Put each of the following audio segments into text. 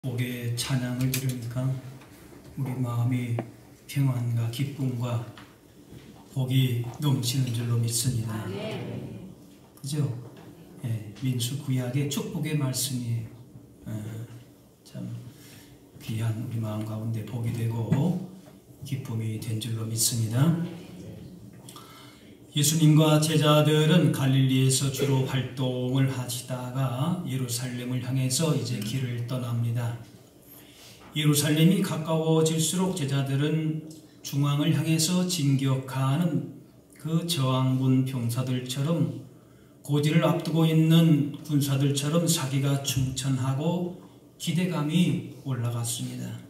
복의 찬양을 들으니까 우리 마음이 평안과 기쁨과 복이 넘치는 줄로 믿습니다. 그죠? 예, 민수 구약의 축복의 말씀이에요. 참 귀한 우리 마음 가운데 복이 되고 기쁨이 된 줄로 믿습니다. 예수님과 제자들은 갈릴리에서 주로 활동을 하시다가 예루살렘을 향해서 이제 길을 떠납니다. 예루살렘이 가까워질수록 제자들은 중앙을 향해서 진격하는 그 저항군 병사들처럼 고지를 앞두고 있는 군사들처럼 사기가 충천하고 기대감이 올라갔습니다.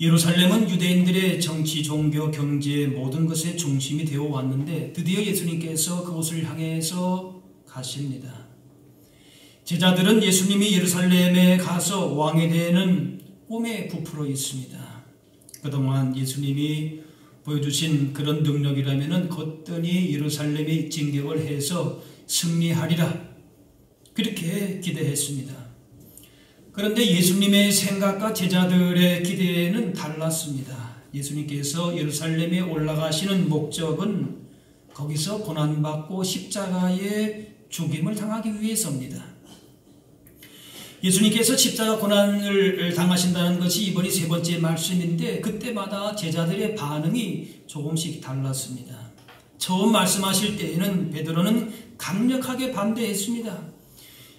예루살렘은 유대인들의 정치, 종교, 경제 모든 것의 중심이 되어 왔는데 드디어 예수님께서 그곳을 향해서 가십니다. 제자들은 예수님이 예루살렘에 가서 왕이 되는 꿈에 부풀어 있습니다. 그동안 예수님이 보여주신 그런 능력이라면 거뜬히 예루살렘에 진격을 해서 승리하리라 그렇게 기대했습니다. 그런데 예수님의 생각과 제자들의 기대는 달랐습니다. 예수님께서 예루살렘에 올라가시는 목적은 거기서 고난받고 십자가의 죽임을 당하기 위해서입니다. 예수님께서 십자가 고난을 당하신다는 것이 이번이 세 번째 말씀인데 그때마다 제자들의 반응이 조금씩 달랐습니다. 처음 말씀하실 때에는 베드로는 강력하게 반대했습니다.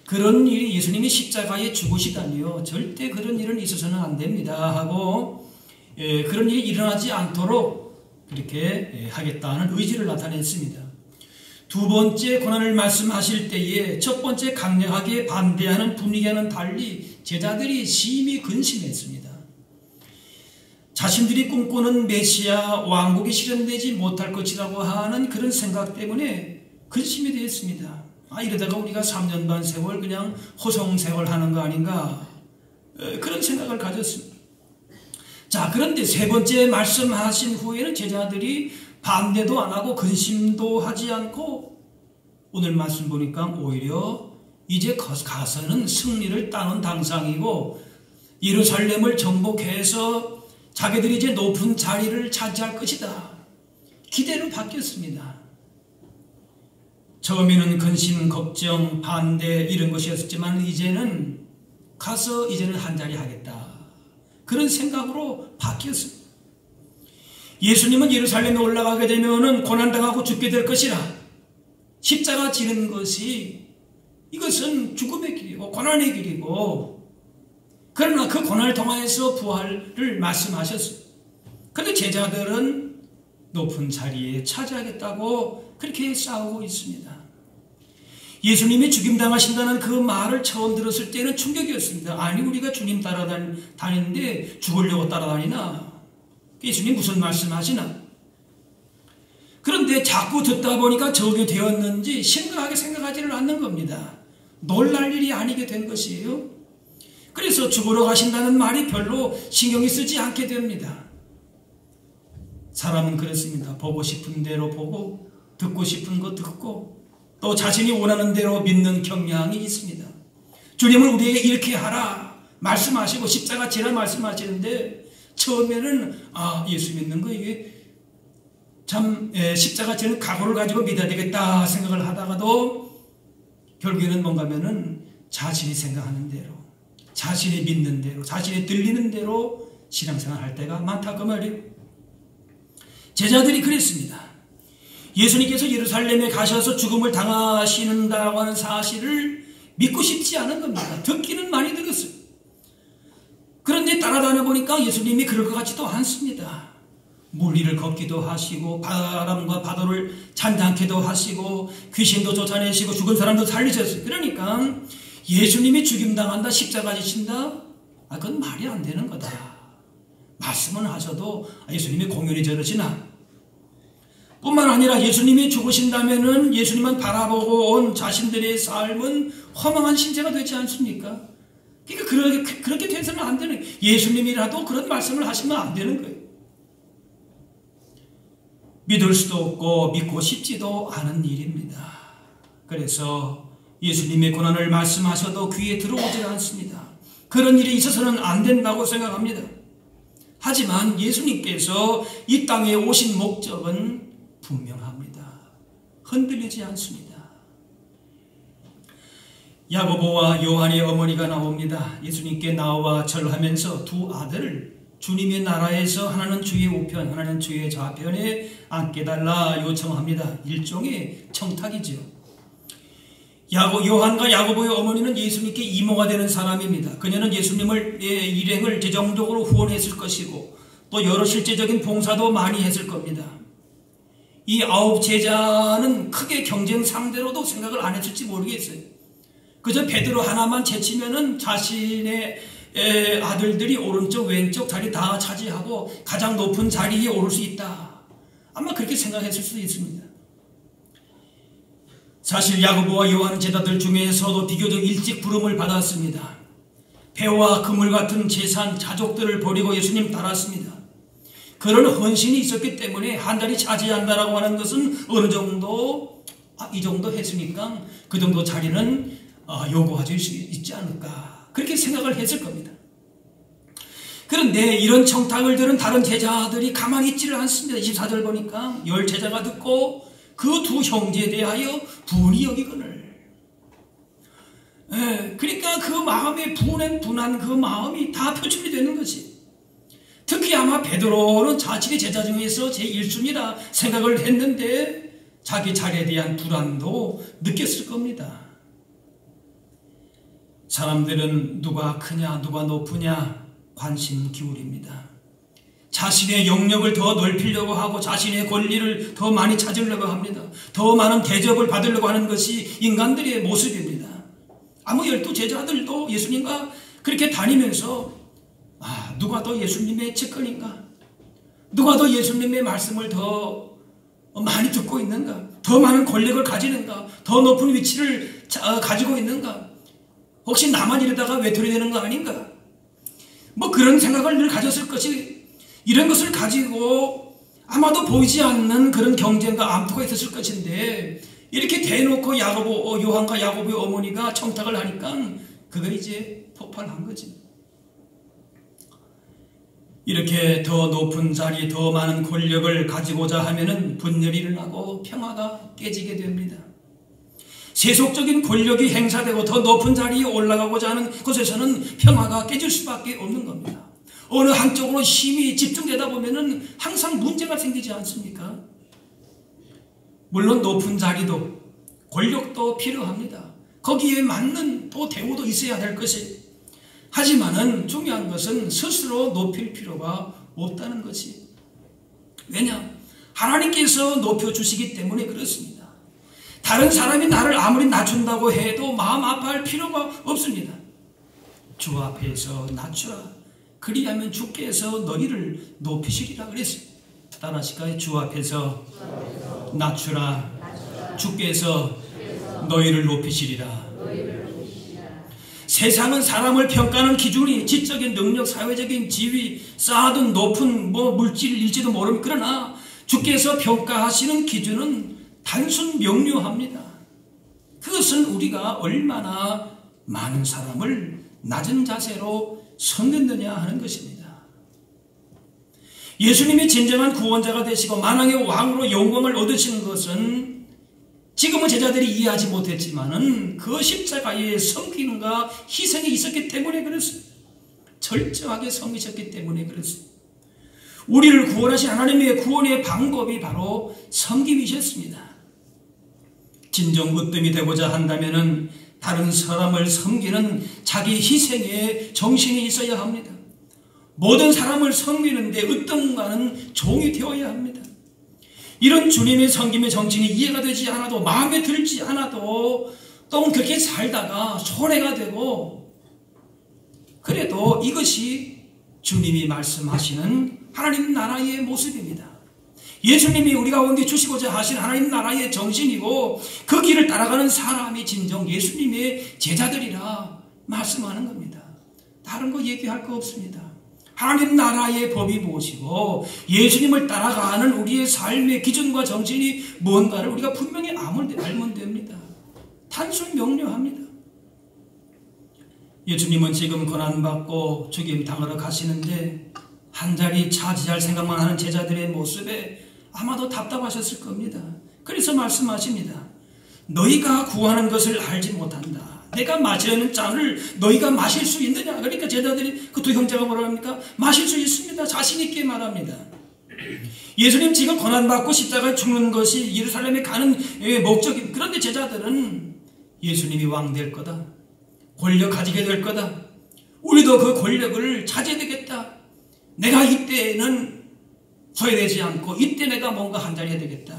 그런 일이 예수님이 십자가에 죽으시다니요. 절대 그런 일은 있어서는 안 됩니다 하고 그런 일이 일어나지 않도록 그렇게 하겠다는 의지를 나타냈습니다. 두 번째 고난을 말씀하실 때에 첫 번째 강력하게 반대하는 분위기와는 달리 제자들이 심히 근심했습니다. 자신들이 꿈꾸는 메시아 왕국이 실현되지 못할 것이라고 하는 그런 생각 때문에 근심이 되었습니다. 이러다가 우리가 3년 반 세월 그냥 호송세월 하는 거 아닌가 그런 생각을 가졌습니다. 자, 그런데 세 번째 말씀하신 후에는 제자들이 반대도 안 하고 근심도 하지 않고 오늘 말씀 보니까 오히려 이제 가서는 승리를 따는 당상이고 예루살렘을 정복해서 자기들이 이제 높은 자리를 차지할 것이다. 기대로 바뀌었습니다. 처음에는 근심, 걱정, 반대 이런 것이었지만 이제는 가서 이제는 한자리 하겠다. 그런 생각으로 바뀌었습니다. 예수님은 예루살렘에 올라가게 되면은 고난당하고 죽게 될 것이라 십자가 지는 것이 이것은 죽음의 길이고 고난의 길이고 그러나 그 고난을 통하여서 부활을 말씀하셨습니다. 그런데 제자들은 높은 자리에 차지하겠다고 그렇게 싸우고 있습니다. 예수님이 죽임당하신다는 그 말을 처음 들었을 때는 충격이었습니다. 아니 우리가 주님 따라다니는데 죽으려고 따라다니나? 예수님 무슨 말씀하시나? 그런데 자꾸 듣다 보니까 적이 되었는지 심각하게 생각하지를 않는 겁니다. 놀랄 일이 아니게 된 것이에요. 그래서 죽으러 가신다는 말이 별로 신경이 쓰지 않게 됩니다. 사람은 그렇습니다. 보고 싶은 대로 보고 듣고 싶은 거 듣고 또 자신이 원하는 대로 믿는 경향이 있습니다. 주님은 우리에게 이렇게 하라 말씀하시고 십자가 지라 말씀하시는데 처음에는 예수 믿는 거 이게 참 십자가 지는 각오를 가지고 믿어야 되겠다 생각을 하다가도 결국에는 뭔가면은 자신이 생각하는 대로 자신이 믿는 대로 자신이 들리는 대로 신앙생활 할 때가 많다 그 말이에요. 제자들이 그랬습니다. 예수님께서 예루살렘에 가셔서 죽음을 당하시는다고 하는 사실을 믿고 싶지 않은 겁니다. 듣기는 많이 들었어요. 그런데 따라다녀 보니까 예수님이 그럴 것 같지도 않습니다. 물 위를 걷기도 하시고 바람과 파도를 잔잔케도 하시고 귀신도 쫓아내시고 죽은 사람도 살리셨어요. 그러니까 예수님이 죽임당한다 십자가 지신다 그건 말이 안 되는 거다. 말씀은 하셔도 예수님이 공연히 저러시나? 뿐만 아니라 예수님이 죽으신다면은 예수님만 바라보고 온 자신들의 삶은 허망한 신세가 되지 않습니까? 그러니까 그렇게 돼서는 안 되는 거예요. 예수님이라도 그런 말씀을 하시면 안 되는 거예요. 믿을 수도 없고 믿고 싶지도 않은 일입니다. 그래서 예수님의 고난을 말씀하셔도 귀에 들어오지 않습니다. 그런 일이 있어서는 안 된다고 생각합니다. 하지만 예수님께서 이 땅에 오신 목적은 분명합니다. 흔들리지 않습니다. 야고보와 요한의 어머니가 나옵니다. 예수님께 나와 절하면서 두 아들을 주님의 나라에서 하나는 주의 우편, 하나는 주의 좌편에 앉게 달라 요청합니다. 일종의 청탁이죠. 요한과 야고보의 어머니는 예수님께 이모가 되는 사람입니다. 그녀는 예수님을 일행을 재정적으로 후원했을 것이고 또 여러 실제적인 봉사도 많이 했을 겁니다. 이 9 제자는 크게 경쟁 상대로도 생각을 안 했을지 모르겠어요. 그저 베드로 하나만 제치면은 자신의 아들들이 오른쪽 왼쪽 자리 다 차지하고 가장 높은 자리에 오를 수 있다. 아마 그렇게 생각했을 수도 있습니다. 사실 야고보와 요한은 제자들 중에서도 비교적 일찍 부름을 받았습니다. 배와 그물 같은 재산, 자족들을 버리고 예수님 따랐습니다. 그런 헌신이 있었기 때문에 한 자리 차지한다라고 하는 것은 어느 정도 이 정도 했으니까 그 정도 자리는 요구할 수 있지 않을까 그렇게 생각을 했을 겁니다. 그런데 이런 청탁을 들은 다른 제자들이 가만히 있지를 않습니다. 24절 보니까 10 제자가 듣고 그 두 형제에 대하여 분이 여기거늘. 그러니까 그 마음에 분한 그 마음이 다 표출이 되는 거지. 특히 아마 베드로는 자신의 제자 중에서 제1순위라 생각을 했는데 자기 자리에 대한 불안도 느꼈을 겁니다. 사람들은 누가 크냐 누가 높으냐 관심 기울입니다. 자신의 영역을 더 넓히려고 하고 자신의 권리를 더 많이 찾으려고 합니다. 더 많은 대접을 받으려고 하는 것이 인간들의 모습입니다. 아마 12 제자들도 예수님과 그렇게 다니면서 누가 더 예수님의 측근인가? 누가 더 예수님의 말씀을 더 많이 듣고 있는가? 더 많은 권력을 가지는가? 더 높은 위치를 가지고 있는가? 혹시 나만 이러다가 외톨이 되는 거 아닌가? 뭐 그런 생각을 늘 가졌을 것이 이런 것을 가지고 아마도 보이지 않는 그런 경쟁과 암투가 있었을 것인데 이렇게 대놓고 요한과 야고보의 어머니가 청탁을 하니까 그거 이제 폭발한 거지. 이렇게 더 높은 자리, 더 많은 권력을 가지고자 하면은 분열이 일어나고 평화가 깨지게 됩니다. 세속적인 권력이 행사되고 더 높은 자리에 올라가고자 하는 곳에서는 평화가 깨질 수밖에 없는 겁니다. 어느 한쪽으로 힘이 집중되다 보면은 항상 문제가 생기지 않습니까? 물론 높은 자리도 권력도 필요합니다. 거기에 맞는 또 대우도 있어야 될 것이. 하지만은 중요한 것은 스스로 높일 필요가 없다는 것이. 왜냐? 하나님께서 높여주시기 때문에 그렇습니다. 다른 사람이 나를 아무리 낮춘다고 해도 마음 아파할 필요가 없습니다. 주 앞에서 낮추라. 그리하면 주께서 너희를 높이시리라 그랬어요. 따라하실까요? 주 앞에서 낮추라. 주께서 너희를 높이시리라. 세상은 사람을 평가하는 기준이 지적인 능력, 사회적인 지위, 쌓아둔 높은 물질일지도 모릅니다. 그러나 주께서 평가하시는 기준은 단순 명료합니다. 그것은 우리가 얼마나 많은 사람을 낮은 자세로 섬겼느냐 하는 것입니다. 예수님이 진정한 구원자가 되시고 만왕의 왕으로 영광을 얻으시는 것은 지금은 제자들이 이해하지 못했지만은 그 십자가의 섬김과 희생이 있었기 때문에 그렇습니다. 철저하게 섬기셨기 때문에 그렇습니다. 우리를 구원하신 하나님의 구원의 방법이 바로 섬김이셨습니다. 진정 으뜸이 되고자 한다면은 다른 사람을 섬기는 자기 희생의 정신이 있어야 합니다. 모든 사람을 섬기는데 으뜸가는 종이 되어야 합니다. 이런 주님의 섬김의 정신이 이해가 되지 않아도 마음에 들지 않아도 또 그렇게 살다가 손해가 되고 그래도 이것이 주님이 말씀하시는 하나님 나라의 모습입니다. 예수님이 우리 가운데 주시고자 하신 하나님 나라의 정신이고 그 길을 따라가는 사람이 진정 예수님의 제자들이라 말씀하는 겁니다. 다른 거 얘기할 거 없습니다. 하나님 나라의 법이 무엇이고 예수님을 따라가는 우리의 삶의 기준과 정신이 뭔가를 우리가 분명히 알면 됩니다. 단순 명료합니다. 예수님은 지금 고난받고 죽임 당하러 가시는데 한 자리 차지할 생각만 하는 제자들의 모습에 아마도 답답하셨을 겁니다. 그래서 말씀하십니다. 너희가 구하는 것을 알지 못한다. 내가 마시려는 잔을 너희가 마실 수 있느냐? 그러니까 제자들이 그 두 형제가 뭐라 합니까? 마실 수 있습니다. 자신 있게 말합니다. 예수님 지금 고난받고 십자가에 죽는 것이 예루살렘에 가는 목적입니다. 그런데 제자들은 예수님이 왕 될 거다. 권력 가지게 될 거다. 우리도 그 권력을 차지해야 되겠다. 내가 이때는 소외되지 않고 이때 내가 뭔가 한 자리 해야 되겠다.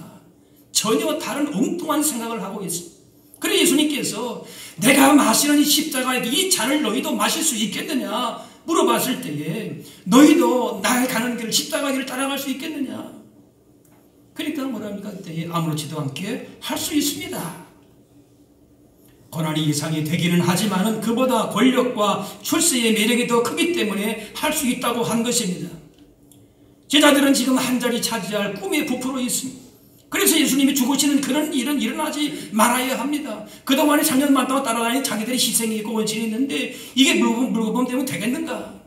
전혀 다른 엉뚱한 생각을 하고 있습니다. 그래 예수님께서 내가 마시는 이 십자가의 이 잔을 너희도 마실 수 있겠느냐 물어봤을 때에 너희도 나의 가는 길 십자가 길을 따라갈 수 있겠느냐. 그러니까 뭐랍니까? 그때 아무렇지도 않게 할 수 있습니다. 고난이 이상이 되기는 하지만은 그보다 권력과 출세의 매력이 더 크기 때문에 할 수 있다고 한 것입니다. 제자들은 지금 한 자리 차지할 꿈에 부풀어 있습니다. 그래서 예수님이 죽으시는 그런 일은 일어나지 말아야 합니다. 그동안에 3년 만나고 따라다니는 자기들의 희생이 있고 원진이 있는데 이게 물고범 때문에 되겠는가?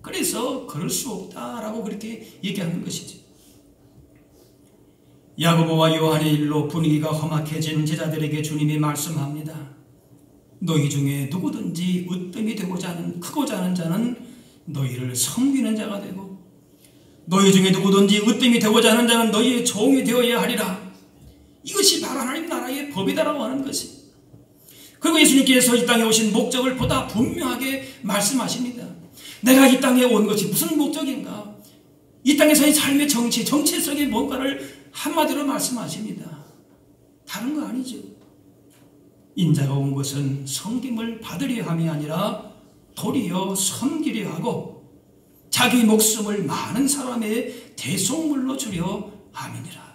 그래서 그럴 수 없다라고 그렇게 얘기하는 것이죠. 야고보와 요한의 일로 분위기가 험악해진 제자들에게 주님이 말씀합니다. 너희 중에 누구든지 으뜸이 되고자 하는 크고자 하는 자는 너희를 섬기는 자가 되고 너희 중에 누구든지 으뜸이 되고자 하는 자는 너희의 종이 되어야 하리라. 이것이 바로 하나님 나라의 법이다라고 하는 것이. 그리고 예수님께서 이 땅에 오신 목적을 보다 분명하게 말씀하십니다. 내가 이 땅에 온 것이 무슨 목적인가? 이 땅에서의 삶의 정체성의 뭔가를 한마디로 말씀하십니다. 다른 거 아니죠. 인자가 온 것은 섬김을 받으려 함이 아니라 도리어 섬기려 하고 자기 목숨을 많은 사람의 대속물로 주려 함이니라.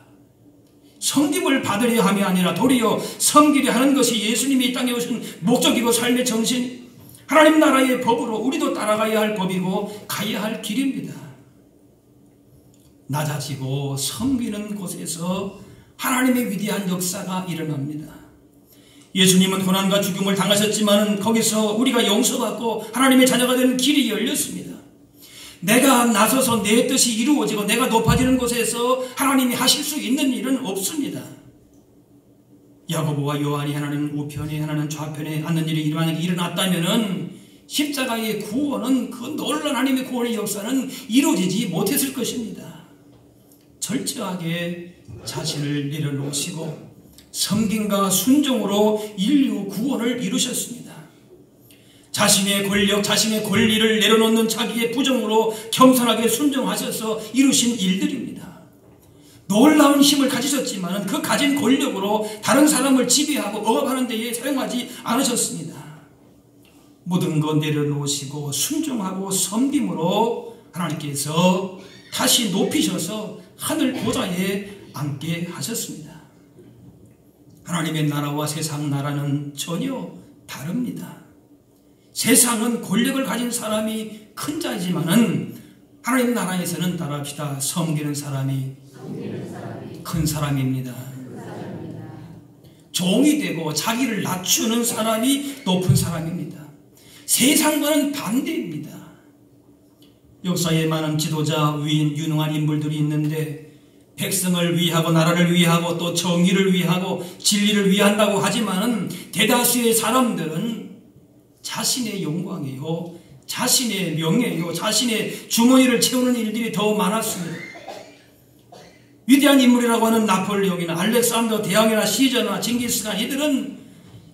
섬김을 받으려 함이 아니라 도리어 섬기려 하는 것이 예수님이 이 땅에 오신 목적이고 삶의 정신, 하나님 나라의 법으로 우리도 따라가야 할 법이고 가야 할 길입니다. 낮아지고 섬기는 곳에서 하나님의 위대한 역사가 일어납니다. 예수님은 고난과 죽음을 당하셨지만 거기서 우리가 용서받고 하나님의 자녀가 되는 길이 열렸습니다. 내가 나서서 내 뜻이 이루어지고 내가 높아지는 곳에서 하나님이 하실 수 있는 일은 없습니다. 야고보와 요한이 하나는 우편에 하나는 좌편에 앉는 일이 만약에 일어났다면 십자가의 구원은 그 놀라운 하나님의 구원의 역사는 이루어지지 못했을 것입니다. 절저하게 자신을 내려놓으시고 섬김과 순종으로 인류 구원을 이루셨습니다. 자신의 권력, 자신의 권리를 내려놓는 자기의 부정으로 겸손하게 순종하셔서 이루신 일들입니다. 놀라운 힘을 가지셨지만 그 가진 권력으로 다른 사람을 지배하고 억압하는 데에 사용하지 않으셨습니다. 모든 것 내려놓으시고 순종하고 섬김으로 하나님께서 다시 높이셔서 하늘 보좌에 앉게 하셨습니다. 하나님의 나라와 세상 나라는 전혀 다릅니다. 세상은 권력을 가진 사람이 큰 자이지만은 하나님 나라에서는 따라합시다. 섬기는 사람이 큰 사람입니다. 종이 되고 자기를 낮추는 사람이 높은 사람입니다. 세상과는 반대입니다. 역사에 많은 지도자, 위인, 유능한 인물들이 있는데 백성을 위하고 나라를 위하고 또 정의를 위하고 진리를 위한다고 하지만 대다수의 사람들은 자신의 영광이요, 자신의 명예요, 자신의 주머니를 채우는 일들이 더 많았습니다. 위대한 인물이라고 하는 나폴레옹이나 알렉산더 대왕이나 시저나 징기스칸 이들은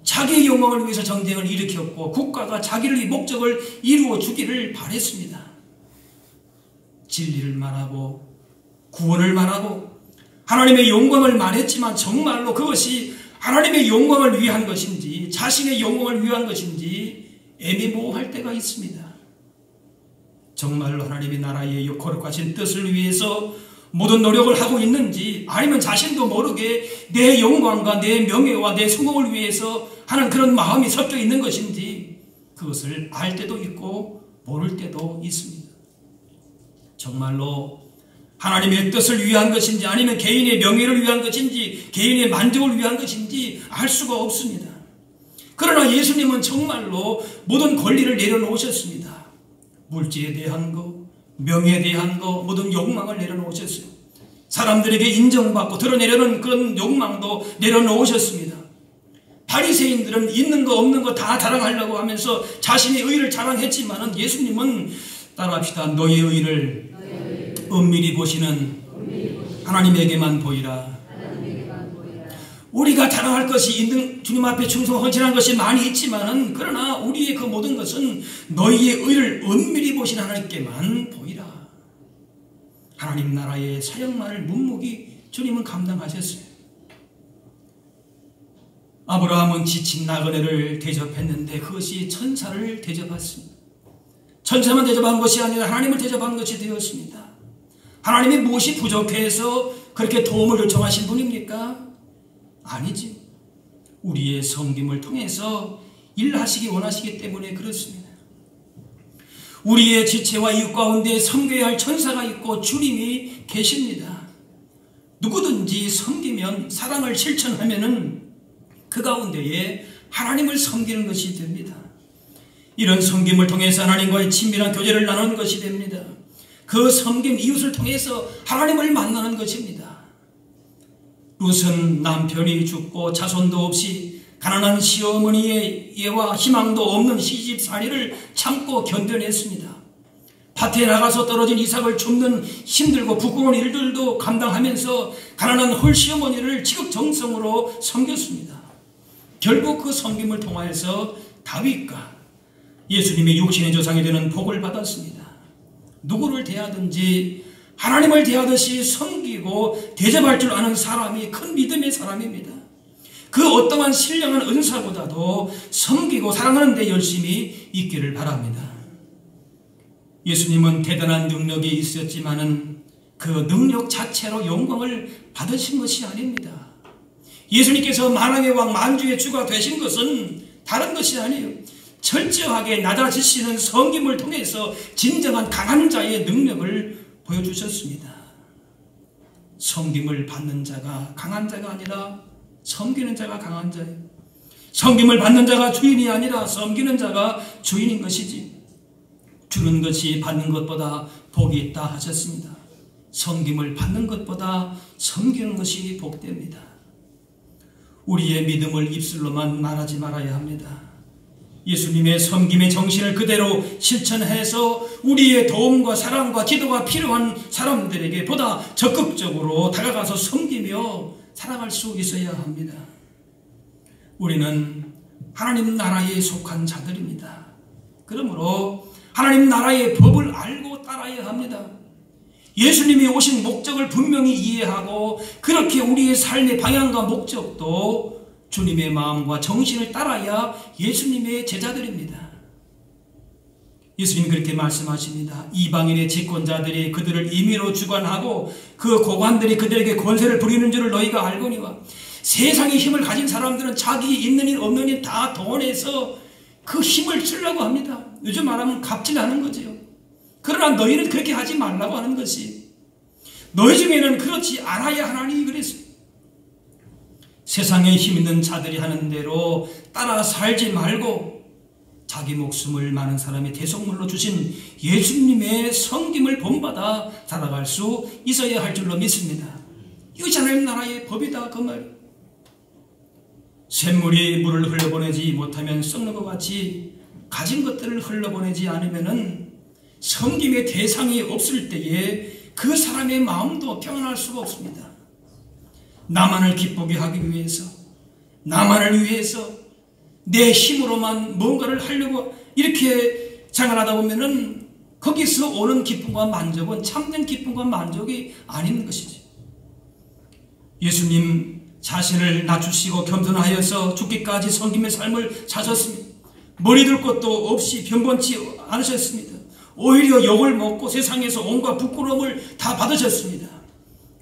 자기의 영광을 위해서 전쟁을 일으켰고 국가가 자기를 목적을 이루어 주기를 바랬습니다. 진리를 말하고 구원을 말하고 하나님의 영광을 말했지만 정말로 그것이 하나님의 영광을 위한 것인지 자신의 영광을 위한 것인지 애매모호할 때가 있습니다. 정말로 하나님의 나라의 거룩하신 뜻을 위해서 모든 노력을 하고 있는지 아니면 자신도 모르게 내 영광과 내 명예와 내 성공을 위해서 하는 그런 마음이 섞여 있는 것인지 그것을 알 때도 있고 모를 때도 있습니다. 정말로 하나님의 뜻을 위한 것인지 아니면 개인의 명예를 위한 것인지 개인의 만족을 위한 것인지 알 수가 없습니다. 그러나 예수님은 정말로 모든 권리를 내려놓으셨습니다. 물질에 대한 거, 명예에 대한 거, 모든 욕망을 내려놓으셨어요. 사람들에게 인정받고 드러내려는 그런 욕망도 내려놓으셨습니다. 바리새인들은 있는 거 없는 거 다 자랑하려고 하면서 자신의 의를 자랑했지만 예수님은 따라합시다. 너의 의를 은밀히 보시는 하나님에게만 보이라. 우리가 자랑할 것이 있는 주님 앞에 충성 헌신한 것이 많이 있지만은 그러나 우리의 그 모든 것은 너희의 의를 은밀히 보신 하나님께만 보이라. 하나님 나라의 사역만을 묵묵히 주님은 감당하셨어요. 아브라함은 지친 나그네를 대접했는데 그것이 천사를 대접했습니다. 천사만 대접한 것이 아니라 하나님을 대접한 것이 되었습니다. 하나님이 무엇이 부족해서 그렇게 도움을 요청하신 분입니까? 아니지. 우리의 섬김을 통해서 일하시기 원하시기 때문에 그렇습니다. 우리의 지체와 이웃 가운데 섬겨야 할 천사가 있고 주님이 계십니다. 누구든지 섬기면 사랑을 실천하면은 그 가운데에 하나님을 섬기는 것이 됩니다. 이런 섬김을 통해서 하나님과의 친밀한 교제를 나누는 것이 됩니다. 그 섬김 이웃을 통해서 하나님을 만나는 것입니다. 룻은 남편이 죽고 자손도 없이 가난한 시어머니의 예와 희망도 없는 시집살이를 참고 견뎌냈습니다. 밭에 나가서 떨어진 이삭을 줍는 힘들고 부끄러운 일들도 감당하면서 가난한 홀시어머니를 지극정성으로 섬겼습니다. 결국 그 섬김을 통하여서 다윗과 예수님의 육신의 조상이 되는 복을 받았습니다. 누구를 대하든지 하나님을 대하듯이 섬기고 대접할 줄 아는 사람이 큰 믿음의 사람입니다. 그 어떠한 신령한 은사보다도 섬기고 사랑하는 데 열심히 있기를 바랍니다. 예수님은 대단한 능력이 있었지만은 그 능력 자체로 영광을 받으신 것이 아닙니다. 예수님께서 만왕의 왕 만주의 주가 되신 것은 다른 것이 아니에요. 철저하게 낮아지시는 섬김을 통해서 진정한 강한 자의 능력을 보여주셨습니다. 섬김을 받는 자가 강한 자가 아니라 섬기는 자가 강한 자예요. 섬김을 받는 자가 주인이 아니라 섬기는 자가 주인인 것이지. 주는 것이 받는 것보다 복이 있다 하셨습니다. 섬김을 받는 것보다 섬기는 것이 복됩니다. 우리의 믿음을 입술로만 말하지 말아야 합니다. 예수님의 섬김의 정신을 그대로 실천해서 우리의 도움과 사랑과 기도가 필요한 사람들에게 보다 적극적으로 다가가서 섬기며 살아갈 수 있어야 합니다. 우리는 하나님 나라에 속한 자들입니다. 그러므로 하나님 나라의 법을 알고 따라야 합니다. 예수님이 오신 목적을 분명히 이해하고 그렇게 우리의 삶의 방향과 목적도 주님의 마음과 정신을 따라야 예수님의 제자들입니다. 예수님이 그렇게 말씀하십니다. 이방인의 집권자들이 그들을 임의로 주관하고 그 고관들이 그들에게 권세를 부리는 줄을 너희가 알거니와 세상의 힘을 가진 사람들은 자기 있는 일 없는 일 다 동원해서 그 힘을 쓰려고 합니다. 요즘 말하면 갑질하는 거죠. 그러나 너희는 그렇게 하지 말라고 하는 것이 너희 중에는 그렇지 않아야 하나니 그랬습니다. 세상에 힘 있는 자들이 하는 대로 따라 살지 말고 자기 목숨을 많은 사람의 대속물로 주신 예수님의 섬김을 본받아 살아갈 수 있어야 할 줄로 믿습니다. 이것이 하나님 나라의 법이다 그 말. 샘물이 물을 흘러보내지 못하면 썩는 것 같이 가진 것들을 흘러보내지 않으면은 섬김의 대상이 없을 때에 그 사람의 마음도 평안할 수가 없습니다. 나만을 기쁘게 하기 위해서, 나만을 위해서 내 힘으로만 뭔가를 하려고 이렇게 생활하다 보면은 거기서 오는 기쁨과 만족은 참된 기쁨과 만족이 아닌 것이지. 예수님 자신을 낮추시고 겸손하여서 죽기까지 섬김의 삶을 사셨습니다. 머리 둘 것도 없이 변변치 않으셨습니다. 오히려 욕을 먹고 세상에서 온갖 부끄러움을 다 받으셨습니다.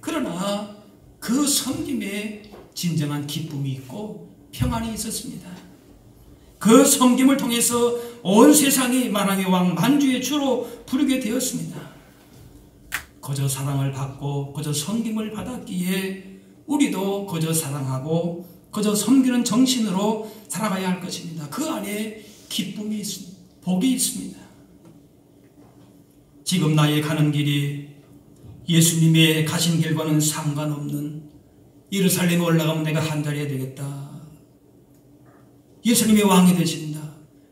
그러나 그 섬김에 진정한 기쁨이 있고 평안이 있었습니다. 그 섬김을 통해서 온 세상이 만왕의 왕 만주의 주로 부르게 되었습니다. 거저 사랑을 받고 거저 섬김을 받았기에 우리도 거저 사랑하고 그저 섬기는 정신으로 살아가야 할 것입니다. 그 안에 기쁨이 있습니다. 복이 있습니다. 지금 나의 가는 길이 예수님의 가신 길과는 상관없는 예루살렘에 올라가면 내가 한 자리 해야 되겠다. 예수님이 왕이 되신다.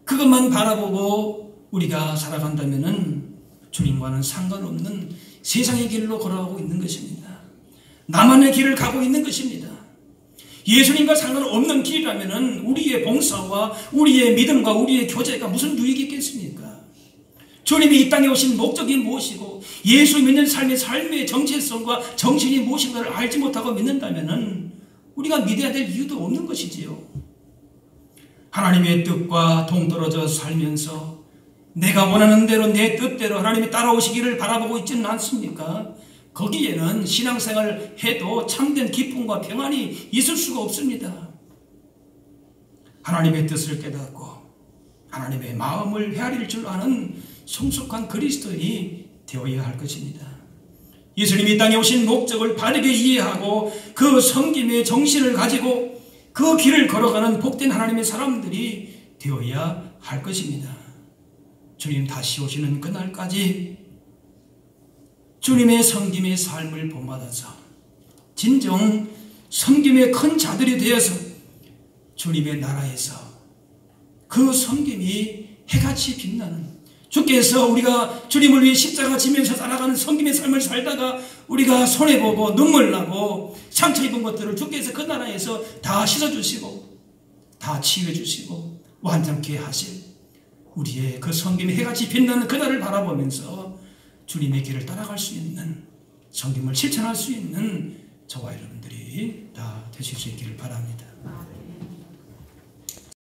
그것만 바라보고 우리가 살아간다면 주님과는 상관없는 세상의 길로 걸어가고 있는 것입니다. 나만의 길을 가고 있는 것입니다. 예수님과 상관없는 길이라면 우리의 봉사와 우리의 믿음과 우리의 교제가 무슨 유익이 있겠습니까? 주님이 이 땅에 오신 목적이 무엇이고 예수 믿는 삶의 정체성과 정신이 무엇인가를 알지 못하고 믿는다면 우리가 믿어야 될 이유도 없는 것이지요. 하나님의 뜻과 동떨어져 살면서 내가 원하는 대로 내 뜻대로 하나님이 따라오시기를 바라보고 있지는 않습니까? 거기에는 신앙생활을 해도 참된 기쁨과 평안이 있을 수가 없습니다. 하나님의 뜻을 깨닫고 하나님의 마음을 헤아릴 줄 아는 성숙한 그리스도인이 되어야 할 것입니다. 예수님이 이 땅에 오신 목적을 바르게 이해하고 그 섬김의 정신을 가지고 그 길을 걸어가는 복된 하나님의 사람들이 되어야 할 것입니다. 주님 다시 오시는 그날까지 주님의 섬김의 삶을 본받아서 진정 섬김의 큰 자들이 되어서 주님의 나라에서 그 섬김이 해같이 빛나는, 주께서 우리가 주님을 위해 십자가 지면서 살아가는 섬김의 삶을 살다가 우리가 손해보고 눈물 나고 상처 입은 것들을 주께서 그 나라에서 다 씻어주시고 다 치유해주시고 완전케 하실 우리의 그 섬김의 해같이 빛나는 그날을 바라보면서 주님의 길을 따라갈 수 있는, 섬김을 실천할 수 있는 저와 여러분들이 다 되실 수 있기를 바랍니다.